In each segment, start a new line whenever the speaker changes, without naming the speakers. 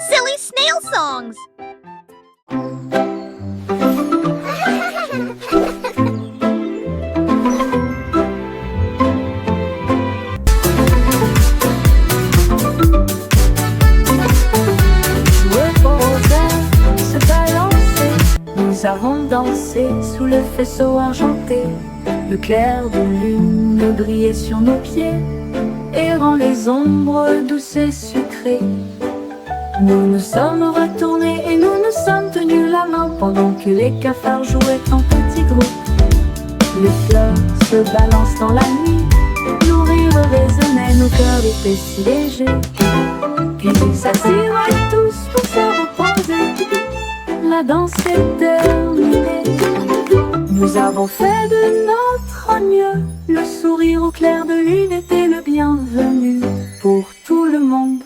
Silly snail songs!
Nous avons dansé sous le faisceau argenté. Le clair de lune brillait sur nos pieds, errant les ombres douces et sucrées. Nous nous sommes retournés et nous nous sommes tenus la main pendant que les cafards jouaient en petits groupes. Les fleurs se balancent dans la nuit, nos rires résonnaient, nos cœurs étaient si légers. Puis ils s'assirent tous pour se reposer. La danse est terminée. Nous avons fait de notre mieux. Le sourire au clair de lune était le bienvenu pour tout le monde.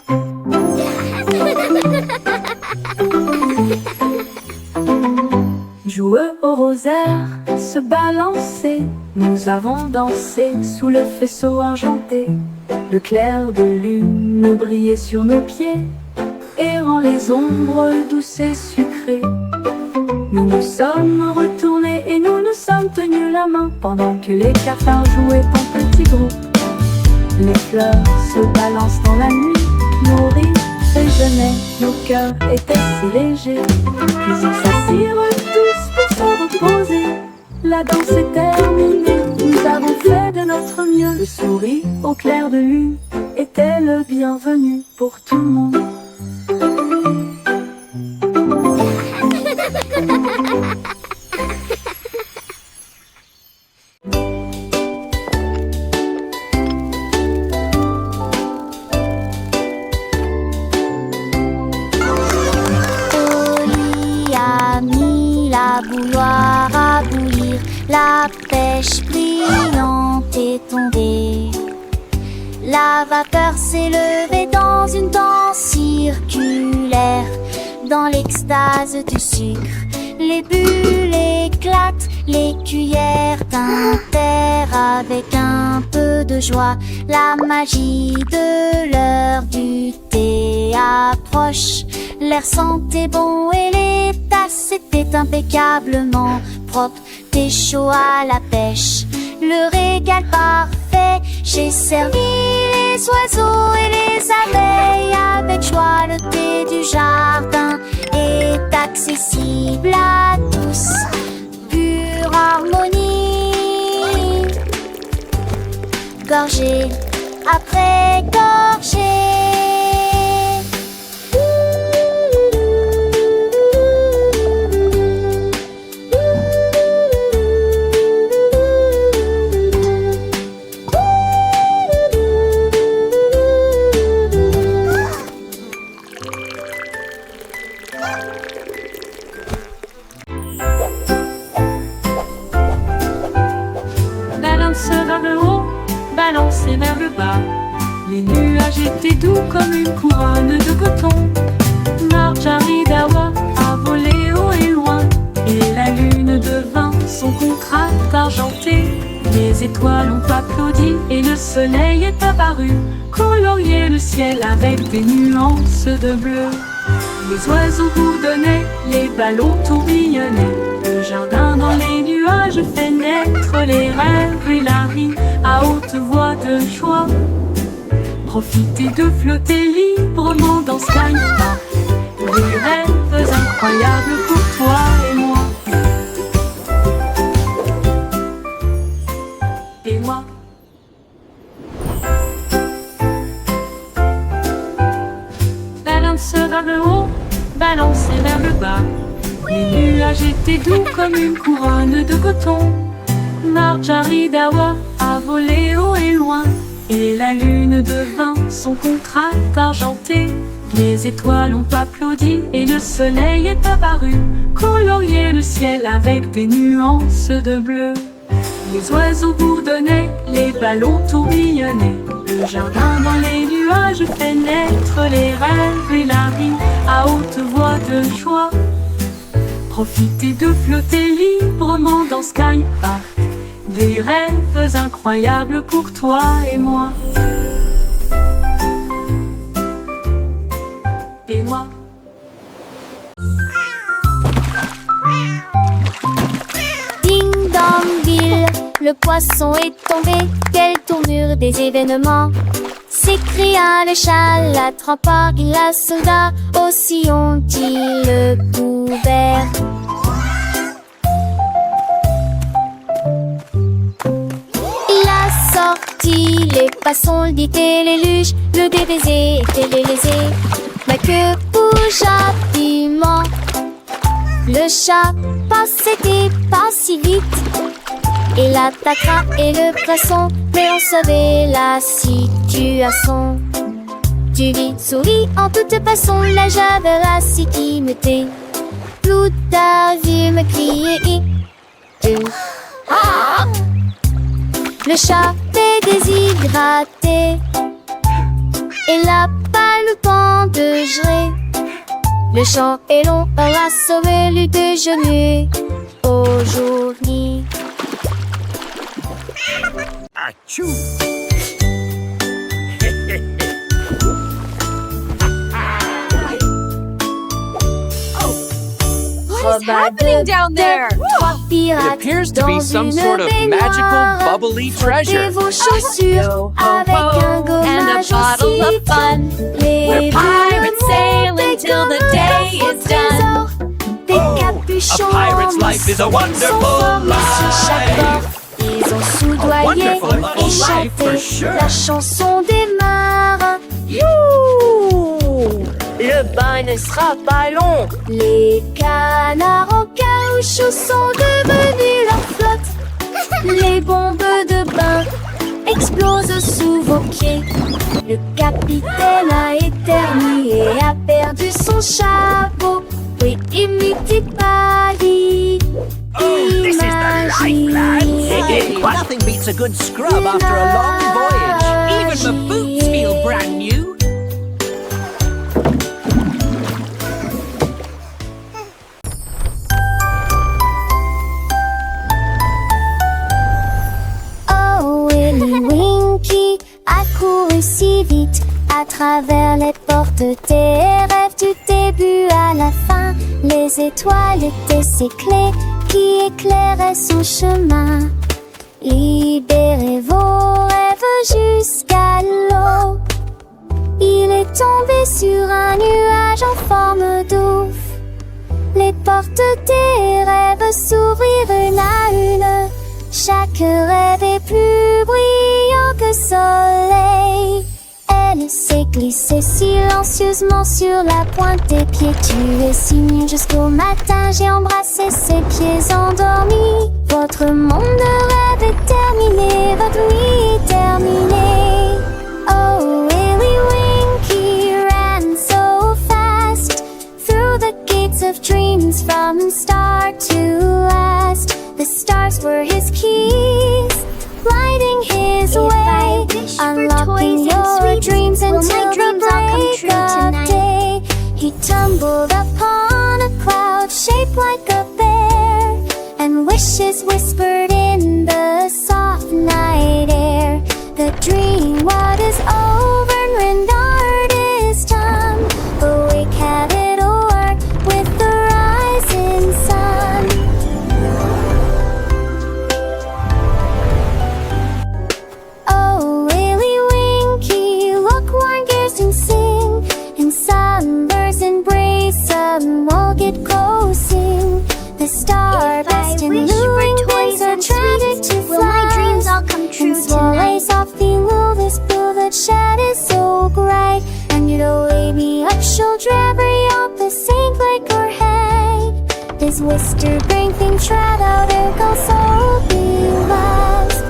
Joueux au rosaire, se balancer. Nous avons dansé sous le faisceau argenté. Le clair de lune brillait sur nos pieds, errant les ombres douces et sucrées. Nous nous sommes retournés et nous nous sommes tenus la main pendant que les cafards jouaient en petits groupes. Les fleurs se balancent dans la nuit, nos rires résonnaient, nos cœurs étaient si légers. Puis ils s'assirent tous pour se reposer. La danse est terminée, nous avons fait de notre mieux. Le sourire au clair de lune était le bienvenu pour tout le monde.
Oli a mis la bouilloire à bouillir, la pêche brillante est tombée. La vapeur s'est levée dans une danse circulaire, dans l'extase du sucre. Les bulles éclatent, les cuillères tintèrent avec un peu de joie. La magie de l'heure du thé approche. L'air sentait bon et les tasses étaient impeccablement propres. Thé chaud à la pêche, le régal parfait. J'ai servi les oiseaux et les abeilles avec joie. Le thé du jardin est accessible à tous, pure harmonie. Gorgée après gorgée.
Balance vers le haut, balancez vers le bas. Les nuages étaient doux comme une couronne de coton. Marjaridawa a volé haut et loin, et la lune devint son contraste argenté. Les étoiles ont applaudi et le soleil est apparu, colorier le ciel avec des nuances de bleu. Les oiseaux bourdonnaient, les ballons tourbillonnaient. Le jardin dans les nuages fait naître les rêves et la vie à haute voix de joie. Profitez de flotter librement dans Sky Park. Des rêves incroyables pour toi et moi. Et moi. Balance vers le haut, balancez vers le bas. Les nuages étaient doux comme une couronne de coton. Marjaridawa a volé haut et loin, et la lune devint son contraste argenté. Les étoiles ont applaudi et le soleil est apparu, colorier le ciel avec des nuances de bleu. Les oiseaux bourdonnaient, les ballons tourbillonnaient. Le jardin dans les nuages fait naître les rêves et la vie à haute voix de joie. Profitez de flotter librement dans Sky Park. Des rêves incroyables pour toi et moi. Et moi.
poisson est tombé. Quelle tournure des événements! S'écria le chat, l'attrapant, il la sauva. Aussi ont-ils le couvert. Il a sorti les poissons, le dit et les luges, le DBZ était lésé. Mais que bouge rapidement. Le chat passait pas si vite. Il attaquera et le poisson, mais on savait la situation. Tu vis, souris en toute façon, la j'avais la sécurité. Tout a vu me crier. Ah! Le chat est déshydraté. Il n'a pas le temps de gérer. Le champ est long, on a sauvé le déjeuner aujourd'hui.
Achou!
What is happening down there?
It appears to be some sort of magical, bubbly treasure.
Vos chaussures avec un gommage
And a bottle of fun. We're pirates sailing till the day is done.
Des capuchons
a pirate's life is a wonderful life.
Ils ont soudoyé
wonderful
et
life for
chanté
sure.
la chanson des marins.
Youhou! Le bain ne sera pas long.
Les canards en caoutchouc sont devenus leur flotte. Les bombes de bain explosent sous vos pieds. Le capitaine a éternué et a perdu son chapeau. Oui, imite Paris.
This is the life, lads. Nothing beats a good scrub after a long voyage.
Even the boots feel brand new.
Oh, Willy Winky a couru si vite à travers les portes des rêves du début à la fin. Les étoiles étaient ses clés qui éclairaient son chemin. Libérez vos rêves jusqu'à l'eau. Il est tombé sur un nuage en forme d'ouf. Les portes des rêves s'ouvrirent une à une. Chaque rêve est plus brillant que soleil. Elle s'est glissée silencieusement sur la pointe des pieds. Tu es si mignon jusqu'au matin. J'ai embrassé ses pieds endormis. Votre monde de rêve est terminé. Votre nuit est terminée. Oh, Willy Winky ran so fast through the gates of dreams from start to last. The stars were his keys, lighting his way, unlocking your dreams until the break of day. He tumbled upon a cloud shaped like a bear, and wishes whispered in the soft night air. The dream what is over and rendered is done. Awake, have it work with the rising sun. Oh, Willy Winky, look, warm gears and sing. And sunbursts embrace some will get closing. The stardust and luring things are tragic to fly.
Will my dreams all come true
And swallows
tonight?
off the luminous blue that shed is so bright. And you'll lay me up, shoulder every up the sink like her head. This whisper bring things shroud out and go so be lost.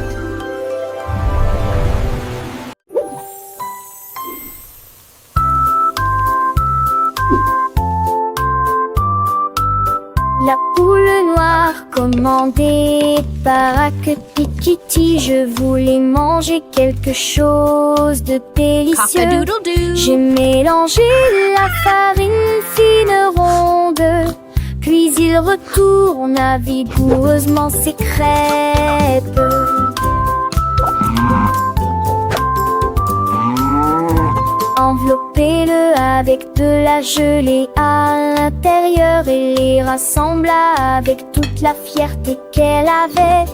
La poule noire commandée par Kitty, je voulais manger quelque chose de délicieux.
Cock-a-doodle-doo.
J'ai mélangé la farine fine ronde, puis il retourna vigoureusement ses crêpes. Enveloppez-le avec de la gelée à l'intérieur et les rassembla avec toute la fierté qu'elle avait.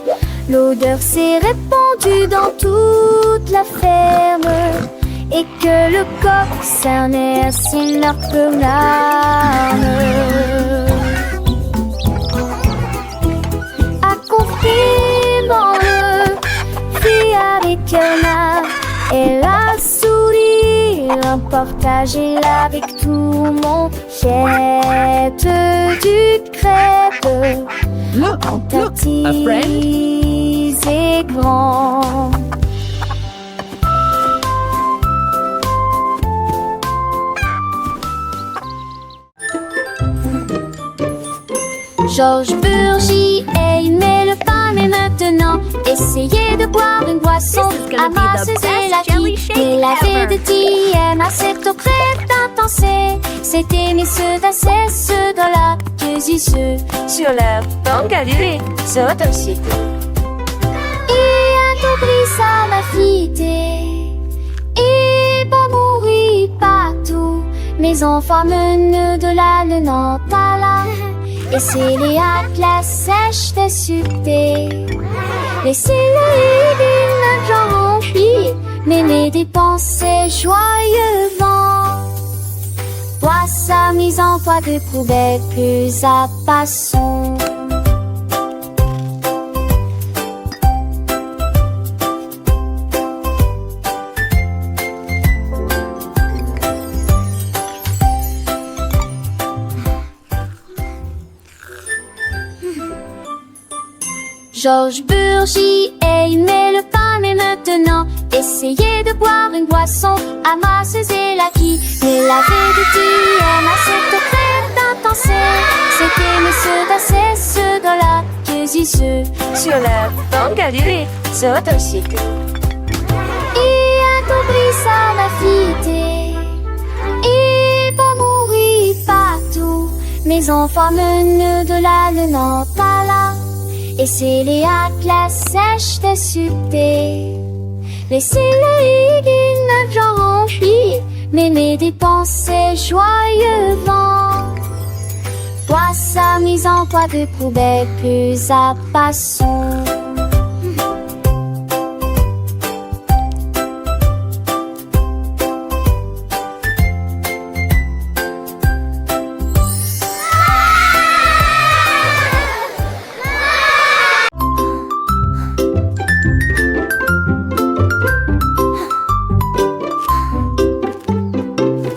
L'odeur s'est répandue dans toute la ferme et que le coq cernait ses larmes. Accompagnement le fit avec un art et la souris partagé avec tout le monde. Jette du crêpe
Look,
en
look, a friend.
petits et grands. Georges Burgy aimait le pain, mais maintenant essayez de boire une boisson amasseuse et la qui et la vie de TM à cette eau crête intense. C'est aimer ceux d'assez ceux de la cuisine sur leur banque à l'huile sur ton site. Et un compris ça m'a fité et pas mourir partout. Mes enfants menent de la Nantes et c'est les atlas sèches de succès. Laissez-le d'une genre remplie, mêler des pensées joyeusement. Bois sa mise en poids de poubelle plus à passion. Georges Burgy aimait le pain, mais maintenant essayez de boire une boisson amasseuse et la qui et la vie de TM à cette eau crête intense. C'était monsieur d'assez ceux de la cuisine sur leur banque à l'huile sur ton site. Et un compris ça m'a fité et pas mourir partout. Mes enfants menent de la Nantes à la et c'est les atlas sèches de succès. Laissez-le d'une genre remplie, mêler des pensées joyeusement. Bois sa mise en poids de poubelle plus à passion.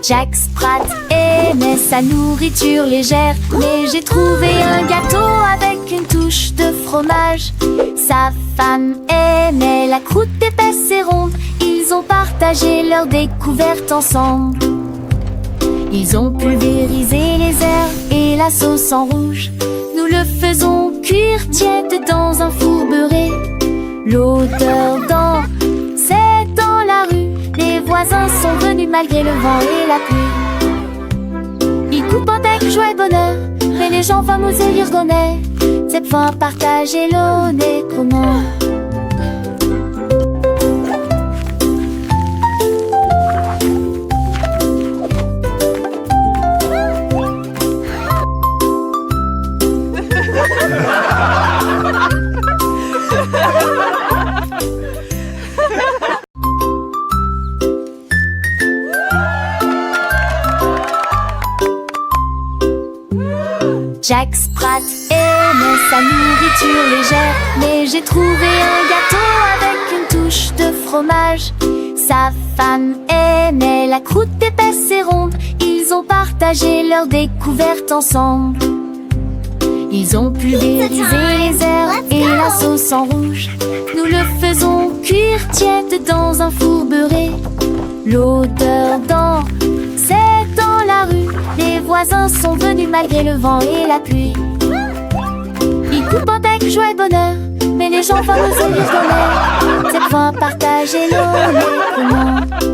Jack Sprat aimait sa nourriture légère, mais j'ai trouvé un gâteau avec une touche de fromage. Sa femme aimait la croûte épaisse et ronde. Ils ont partagé leur découverte ensemble. Ils ont pulvérisé les herbes et la sauce en rouge. Nous le faisons cuire tiède dans un four beurré. L'odeur dans, c'est dans la rue. Les voisins sont venus malgré le vent et la pluie. Ils coupent avec joie et bonheur, mais les gens fameux et l'irgonais. Cette fois partager l'eau n'est comment. Jack Sprat aimait sa nourriture légère, mais j'ai trouvé un gâteau avec une touche de fromage. Sa femme aimait la croûte épaisse et ronde. Ils ont partagé leur découverte ensemble. Ils ont pulvérisé les herbes et la sauce en rouge. Nous le faisons cuire tiède dans un four beurré. L'odeur dans, c'est dans la rue. Les voisins sont venus malgré le vent et la pluie. Ils coupent avec joie et bonheur, mais les gens fameux et l'irgonais. Cette fois partager l'eau n'est comment.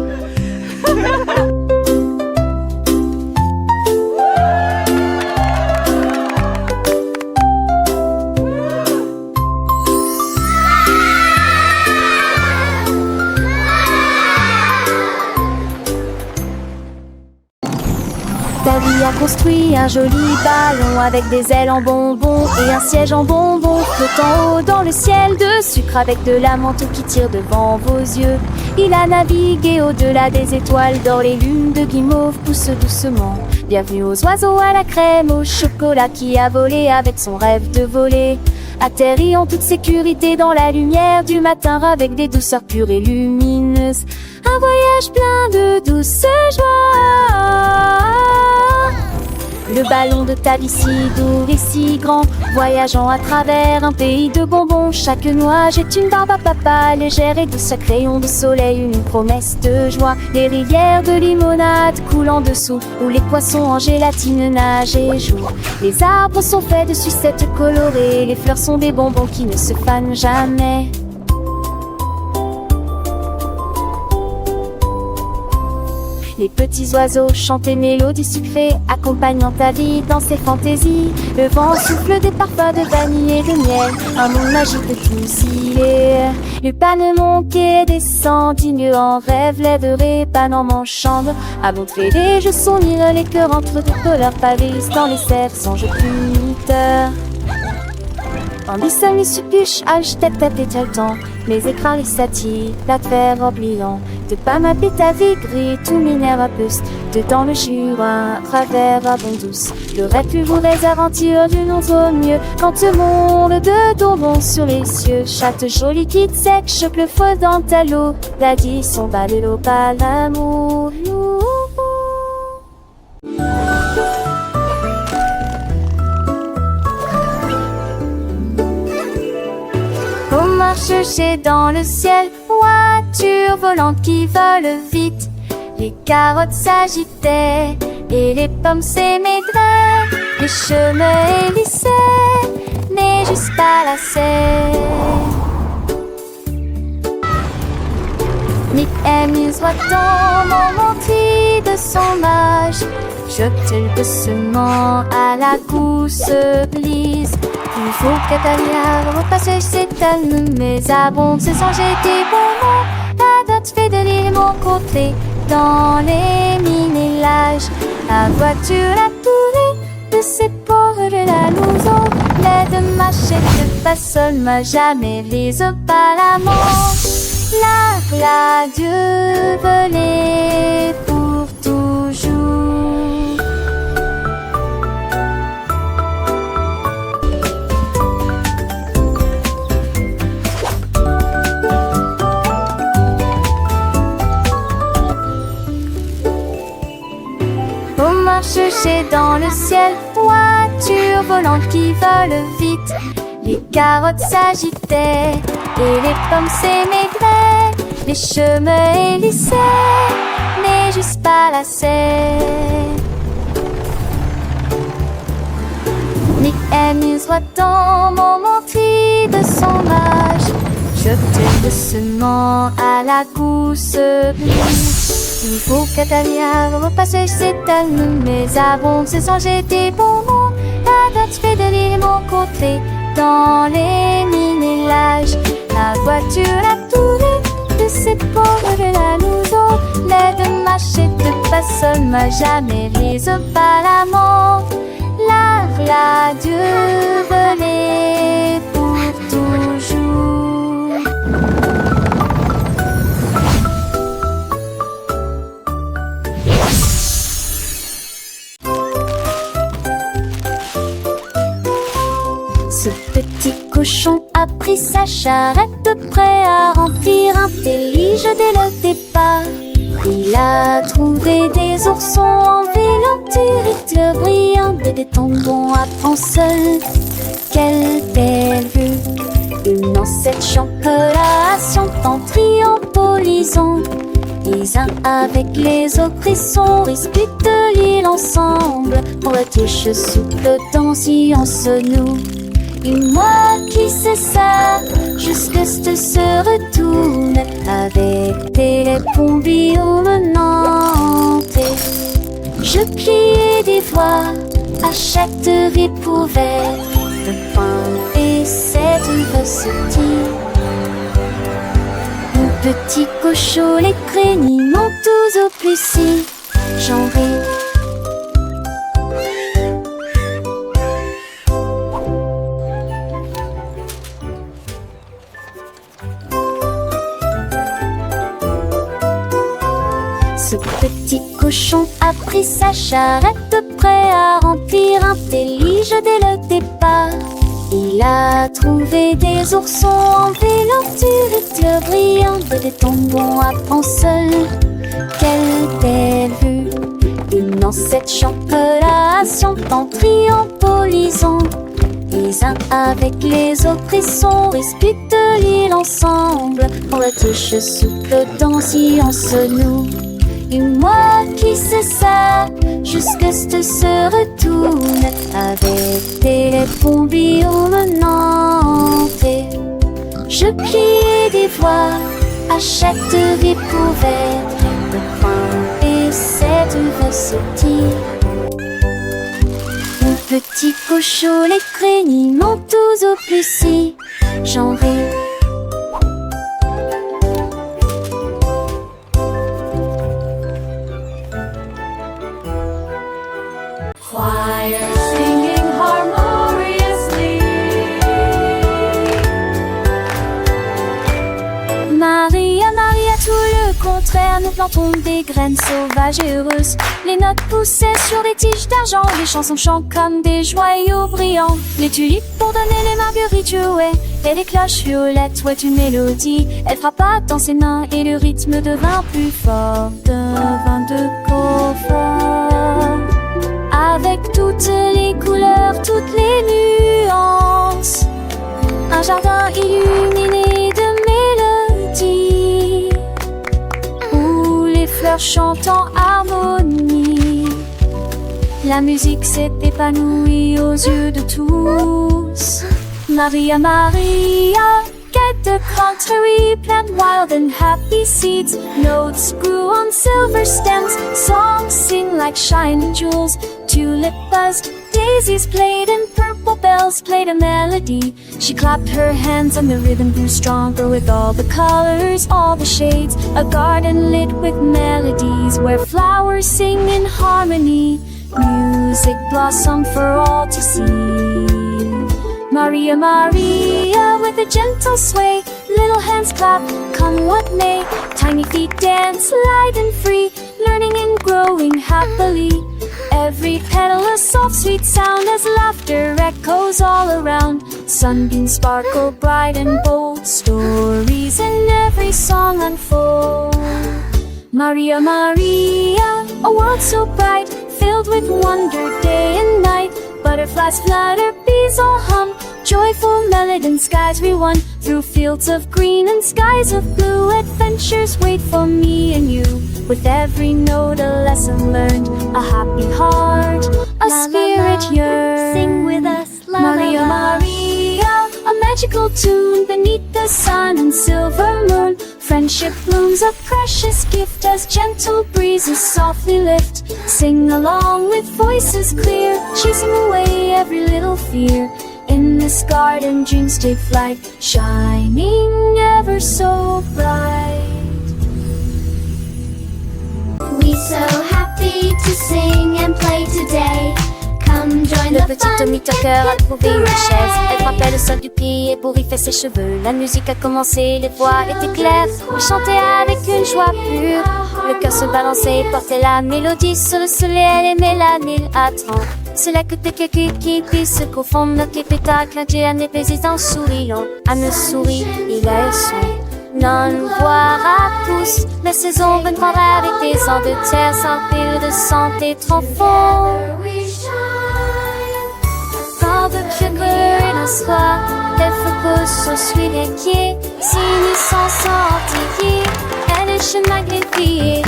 Octavie a construit un joli ballon avec des ailes en bonbon et un siège en bonbon flottant haut dans le ciel de sucre avec de la menthe qui tire devant vos yeux. Il a navigué au-delà des étoiles d'or, les lunes de guimauve poussent doucement. Bienvenue aux oiseaux à la crème, au chocolat qui a volé avec son rêve de voler. Atterri en toute sécurité dans la lumière du matin avec des douceurs pures et lumineuses. Un voyage plein de douce joie. Le ballon de Tabi si doux et si grand, voyageant à travers un pays de bonbons. Chaque nuage est une barbe à papa, légère et douce, chaque rayon de soleil une promesse de joie. Les rivières de limonade coulent en dessous, où les poissons en gélatine nagent et jouent. Les arbres sont faits de sucettes colorées, les fleurs sont des bonbons qui ne se fanent jamais. Les petits oiseaux chantent des mélodies sucrées, accompagnant ta vie dans ses fantaisies. Le vent souffle des parfums de vanille et de miel, un monde magique de tous y est. Le panneau monte et descend, digne en rêve, l'aide répane en manchant. À montrer les jeux sourire, les cœurs entre deux couleurs pavés dans les cerfs sans jeu puniteur. En bissant les suppuches, tête et le temps, les écrans les satis, la terre oubliant. De pas m'appeler ta vie gris, tout minère à puce. Dedans le Jura, travers à bon douce. J'aurais pu vous aventure d'une autre mieux. Quand le monde de bonbons sur les cieux, chatte jolie qui te sec, choque le feu dans ta l'eau. La dit son bas de l'eau, pas l'amour. On marche chez dans le ciel, voiture volante qui vole vite. Les carottes s'agitaient et les pommes s'émaidraient. Les chemins hélissaient, mais jusqu'à la serre. Nick amuse dans mon mentis de son âge. Jette doucement à la gousse glisse. Il faut qu'Atalia repasse ses talons, mais abonde se sont jetés bonbons. La dot fait de l'île mon côté, dans les minélages. La voiture a tourné de ses pauvres de la louson. L'aide machette pas seule, m'a jamais lise pas la manche. La Dieu volait pour toujours. On marche chez dans le ciel, voiture volante qui vole vite. Les carottes s'agitaient et les pommes s'émaidraient. Les chemins hélissaient, mais jusqu'à la serre. Nick amuse dans mon mentis de son âge. Jette doucement à la gousse glisse. Il faut qu'Atalia repasse ses talons, mais abonde se sont jetés bonbons. La dot fait de l'île mon côté, dans les minélages. La voiture a tourné de ses pauvres de la louson. L'aide machette pas seule, m'a jamais lise pas la mort. La Dieu volait pour toujours. Ce petit cochon a pris sa charrette, prêt à remplir un délige dès le départ. Il a trouvé des oursons en vélanturite brillante et des tendons à prendre seul. Quelle belle vue! Une ancêtre chocolat en triompholisant. Les uns avec les autres, ils sont disputent l'île ensemble. Pour la tige souple dans science nous. Une moi qui sait ça, jusque se retourne avec des pompiers menantes. Je pliais des voix à chaque découverte de pain et cette recettie. Mon petit cochon, les crénis m'ont tous au plus si. J'en ris Petit cochon a pris sa charrette, prêt à remplir intellige dès le départ. Il a trouvé des oursons en velours brillant, des tombons à seul. Quelle belle vue! Une ancêtre chocolat à son temps triompholisant. Les uns avec les autres, ils sont disputent l'île ensemble. On la touche souple dans si on se noue. Et moi qui sais ça, jusque ce se retourne avec des bombillons menantes. Je plie des voix à chaque vie couverte de pain et cette recette. Mon petit cochon, les craignit m'ont tous au plus si j'en ris.
Choir singing harmoniously.
Maria, Maria, tout le contraire, nous plantons des graines sauvages et heureuses. Les notes poussaient sur des tiges d'argent, les chansons chantent comme des joyaux brillants. Les tulipes pour donner les marguerites jouaient, et les cloches violettes jouaient une mélodie. Elle frappa dans ses mains et le rythme devint plus fort, devint de confort. Avec toutes les couleurs, toutes les nuances, un jardin illuminé de mélodies, où les fleurs chantent en harmonie. La musique s'est épanouie aux yeux de tous. Maria, Maria, get the contrary, plant wild and happy seeds. Notes grew on silver stems, songs sing like shining jewels. Tulip buzzed, daisies played, and purple bells played a melody. She clapped her hands and the rhythm grew stronger with all the colors, all the shades. A garden lit with melodies where flowers sing in harmony. Music blossomed for all to see. Maria, Maria, with a gentle sway, little hands clap, come what may. Tiny feet dance light and free, learning and growing happily. Every petal a soft sweet sound as laughter echoes all around. Sunbeams sparkle bright and bold, stories in every song unfold. Maria, Maria, a world so bright, filled with wonder day and night. Butterflies flutter, bees all hum, joyful melody skies we run. Through fields of green and skies of blue, adventures wait for me and you. With every note a lesson learned, a happy heart, a spirit yearns. Sing with us, la, Maria, la, la. Maria, a magical tune beneath the sun and silver moon. Friendship blooms, a precious gift as gentle breezes softly lift. Sing along with voices clear, chasing away every little fear. In this garden dreams take flight, shining ever so bright.
We so happy to sing and play today. Come join
Le
the
petit
fun
Tommy
and
Tucker a
hit
trouvé
the
une chaise. Elle
race.
frappait le sol du pied pour y faire ses cheveux. La musique a commencé, les voix étaient claires. On chantait avec une joie pure. Le cœur se balançait et portait la mélodie sur le soleil. Elle aimait la mille à 30. C'est là que quelqu'un qui puisse se confondre. Notre pétard craquait à mes présidents souriant. Elle me sourit, il a eu son. Non, voir à tous. La saison reprendra avec des ans de terre sans fil de santé trop fort. Dans de cœur un soir, elle repose sur celui qui si nous sommes sentis, elle est chemin dévié.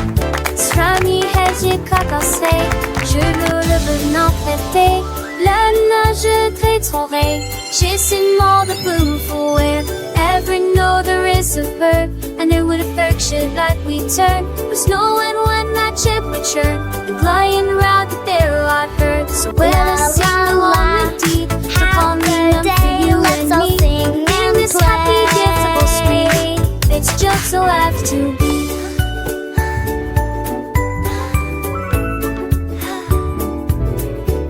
Strami hedge cacassé, je le venant traité. La nage très tourée, j'ai seulement de boom for it. Every know there is a verb, and there would a bird should like we turn. Was no one when that ship would churn. And flying around the there I heard. So well I sing along with deep. Upon the day, let's all sing in this happy giftable street. It's just so have to be.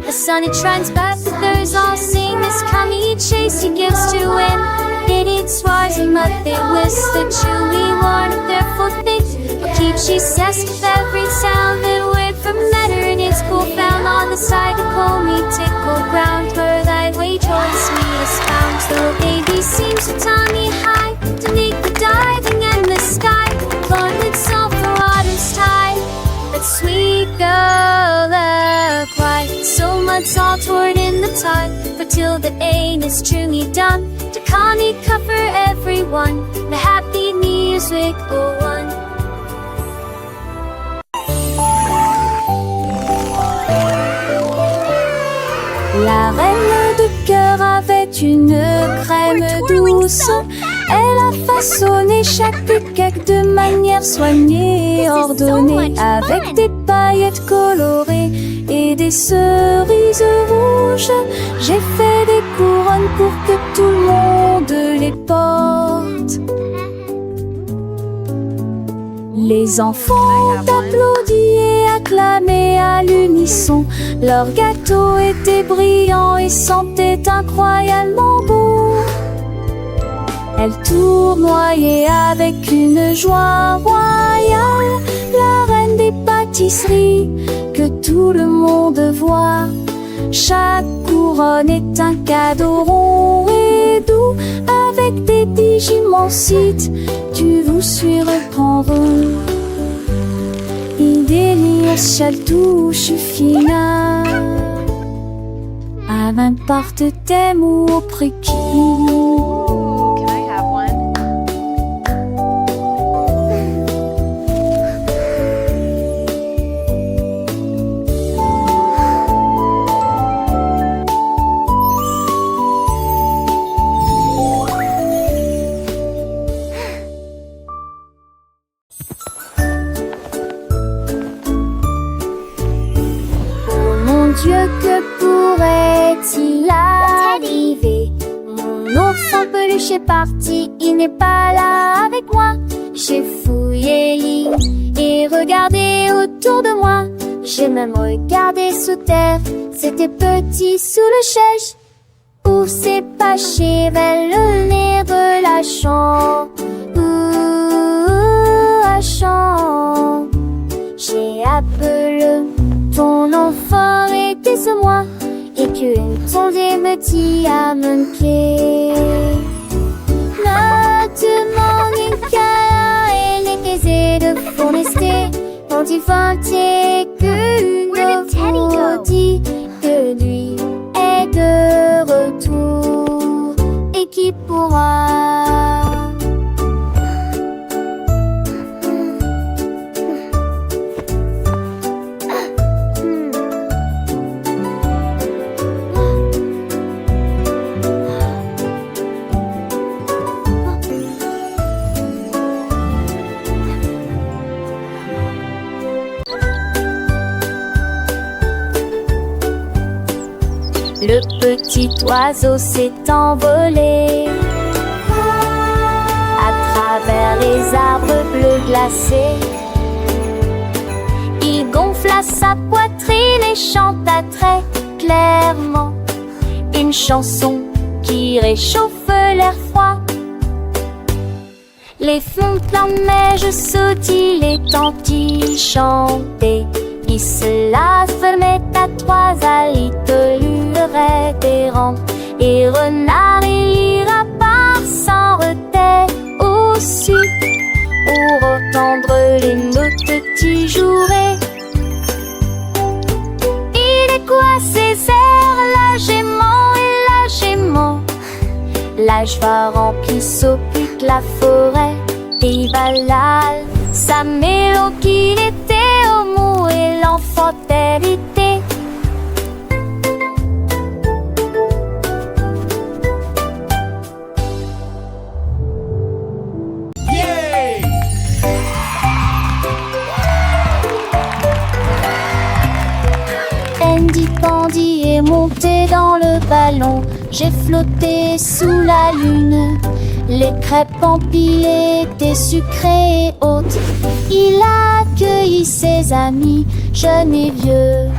The sun it shines back, the birds all sing. This commie chase he gives to win. It eats wise and mud they whisk the chewy warn of their foot things. teach. She says every sound that went from letter in his school found on the side of homey tickle ground where thy way towards me is found. Little baby seems to tummy high to make the diving and the sky. Lord, it's all for water's tide. That sweet girl a cry. So much all toward in the tide. For till the ain is truly done. To Connie cover everyone. The happy music go on. La reine de cœur avait une crème douce. Elle a façonné chaque cake de manière soignée, ordonnée, avec des paillettes colorées et des cerises rouges. J'ai fait des couronnes pour que tout le monde les porte. Les enfants applaudissent et acclamaient à l'unisson. Leur gâteau était brillant et sentait incroyablement bon. Elle tournoyait avec une joie royale, la reine des pâtisseries que tout le monde voit. Chaque couronne est un cadeau rond et doux, avec des digimonsites du vous surprendront. Idélier touche fina, à n'importe thème ou au préquis.
Can I have one?
Dieu, que pourrait-il arriver? Mon ours en peluche est parti, il n'est pas là avec moi. J'ai fouillé et regardé autour de moi. J'ai même regardé sous terre, c'était petit sous le chèche. Où s'est caché vers le nez de la chambre? La chambre. J'ai appelé ton enfant était ce moi, et qu'une tondée me dit à mon pied. Ne demande qu'à elle est aisée de forester, quand il vantait qu'une vous dit que lui est de retour, et qui pourra Le petit oiseau s'est envolé à travers les arbres bleus glacés. Il gonfla sa poitrine et chanta très clairement une chanson qui réchauffe l'air froid. Les fontaines en neige sautillaient, les tantilles chantaient. Il se la fermait à trois alites, révérend, et renard et lapin s'en retait aussi pour entendre les notes qui joueraient. Il est quoi ces airs, la gément, la joie remplit s'occupe la forêt, et Valal, sa mélodie qu'il était au mot et l'enfant hérité. Andy Pandy est monté dans le ballon, j'ai flotté sous la lune. Les crêpes empilées étaient sucrées et hautes. Il a accueilli ses amis, jeunes et vieux.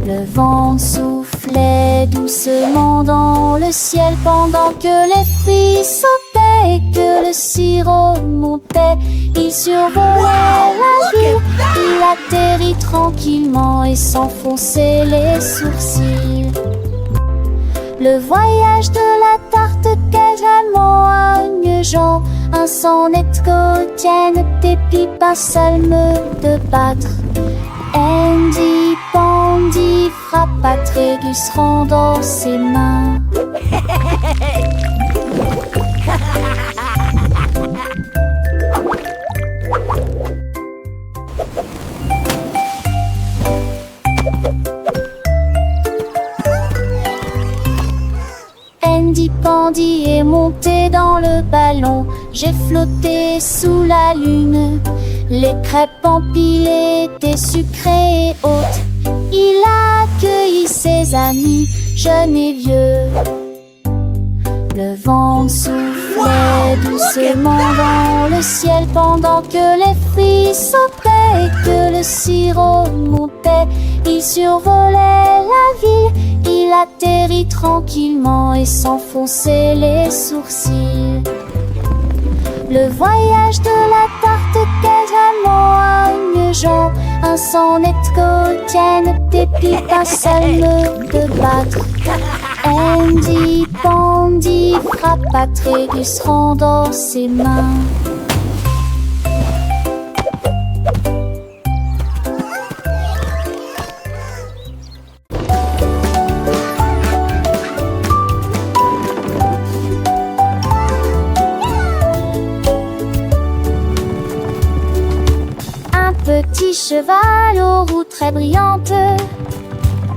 Le vent soufflait doucement dans le ciel pendant que les fruits sautaient. et que le sirop montait. Il survolait la ville, il atterrit tranquillement et s'enfonçait les sourcils. Le voyage de la tarte quasiment ennuyant, un sonnet quotidien des pipes, un salme de battre. Andy Pandy frappa Trégus rendant ses mains. Andy Pandy est monté dans le ballon. J'ai flotté sous la lune. Les crêpes empilées étaient sucrées et hautes. Il a accueilli ses amis, jeunes et vieux. Le vent soufflait doucement dans le ciel pendant que les fruits sautaient et que le sirop montait. Il survolait la ville, il atterrit tranquillement et s'enfonçait les sourcils. Le voyage de la tarte quasiment ennuyant, un sonnet quotidien des pipes, un salme de battre. Andy Pandy frappa Trégus rendant ses mains. Petit cheval aux roues très brillantes,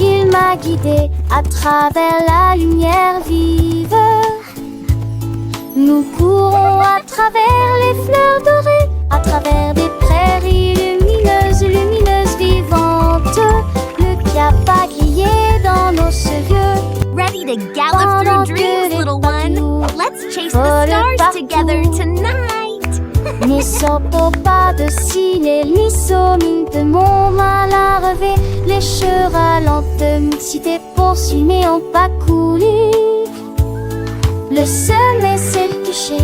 il m'a guidé à travers la lumière vive. Nous courons à travers les fleurs dorées, à travers des prairies lumineuses, lumineuses, vivantes. Le cap a grillé dans nos cheveux.
Ready to gallop through dreams, little one. Let's chase the stars together tonight.
Ne sortons pas de ciné, ni sommine de mon mal à relever. Les chevaux lentement si t'es poursuivis mais ont pas coulé. Le sommet s'est couché,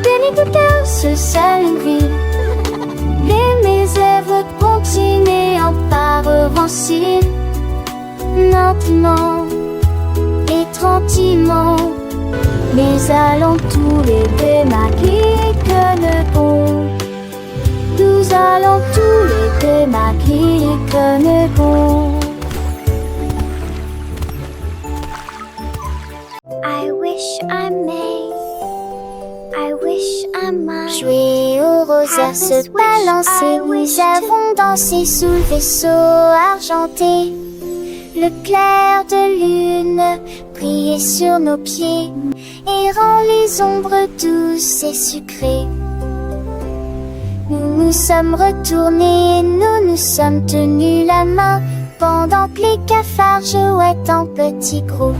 Denis Bouquet se seul une ville. Les misères continuent en par revanche. Lentement et tranquillement, mais allons tous les démaquiller que le bon. Nous allons tous les démaquiller que le bon.
I wish I may. I wish I might.
Jouer au rosaire, se balancer, nous avons dansé sous le vaisseau argenté. Le clair de lune brillait sur nos pieds et rend les ombres douces et sucrées. Nous nous sommes retournés, nous nous sommes tenus la main pendant que les cafards jouaient en petits groupes.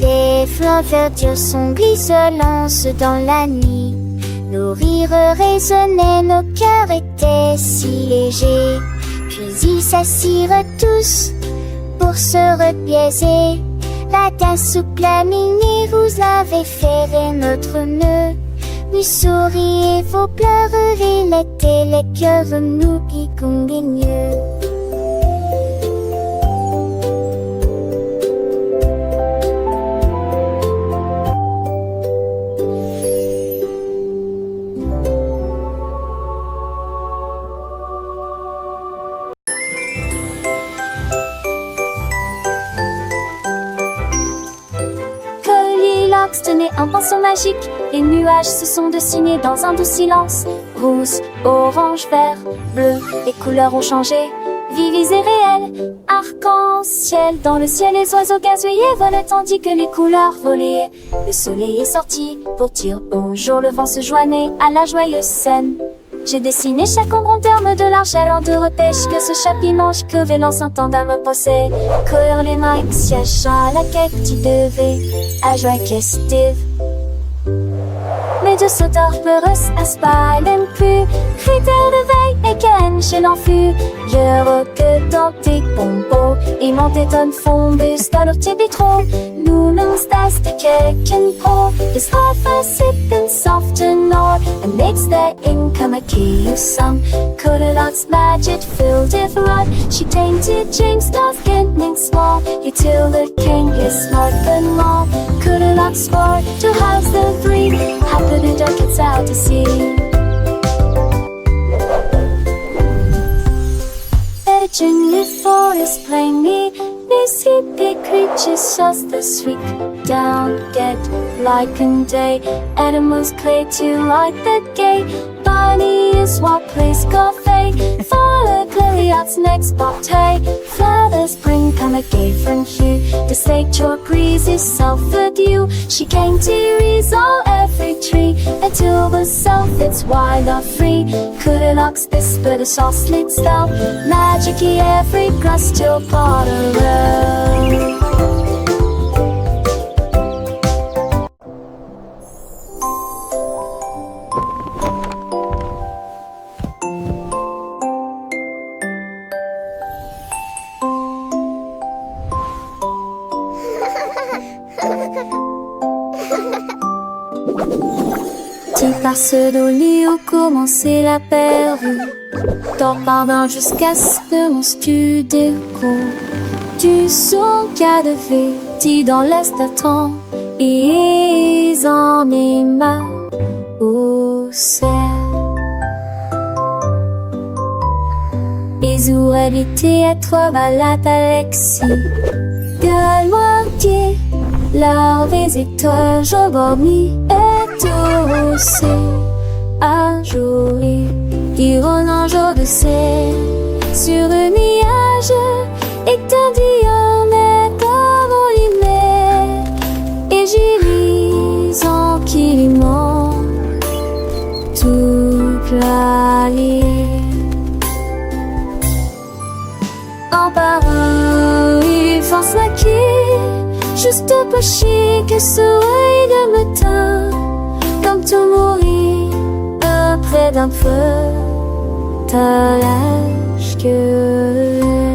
Les fleurs verdures sont grisonnantes dans la nuit. Nos rires résonnaient, nos cœurs étaient si légers. Puis ils s'assirent tous pour se repiaiser. La tasse souple à mini vous avait ferré notre nœud. Nous souriez, vos pleurs relaient les cœurs nous qui conguigneux. Tenait un pinceau magique, les nuages se sont dessinés dans un doux silence. Rouge, orange, vert, bleu, les couleurs ont changé, vives et réelles. Arc-en-ciel, dans le ciel les oiseaux gazouillaient volaient tandis que les couleurs volaient. Le soleil est sorti pour dire bonjour, le vent se joignait à la joyeuse scène. J'ai dessiné chaque ombre en termes de l'argent de repêche que ce chapiment que Vélance entendait me poser. Courir les mains, siège à la quête, tu devais à joie festive. Mais de ce torpereuse aspalen plus critère de veille et qu'un je n'en fus. Je recule dans tes pompos et mon téton fond dans nos petits bitrons. Nous nous das de keken po. This offer sipping soft and nord and makes the income a key of some. Goldilocks magic filled with rod. She tainted James North getting small. You till the king is smart and long. Goldilocks swore to house the three. Happy the duck gets out to sea. Legend before is plainly these hippie creatures just the sweet down get like and day. Animals clay to like the gay. Bunny is what plays coffee. Follow Gloriot's next bottle. Flowers bring come a gay from hue. The sake your breezy self adieu. She came to resolve every tree until the self it's wild or free. Goldilocks whisper the sauce lids down. Magic-y every grass till Potter Road. Tu passes d'Oli où commencer la pervue. T'en pardon jusqu'à ce que mon studio. Tu son cas de fait, dans l'est attend. Ils en aiment au ciel. Ils auraient habité à trois balades Alexis. Gueule-moi qui leur visiteur, je dormis et tout aussi. Un jour, ils rôdent un jour de ciel sur un nuage et t'en dis on est comme on et j'y lis en kiliment toute la ligne. En parole, il force la quille, juste pas chic que soleil de matin, comme tout mourir près d'un feu, t'as l'âge que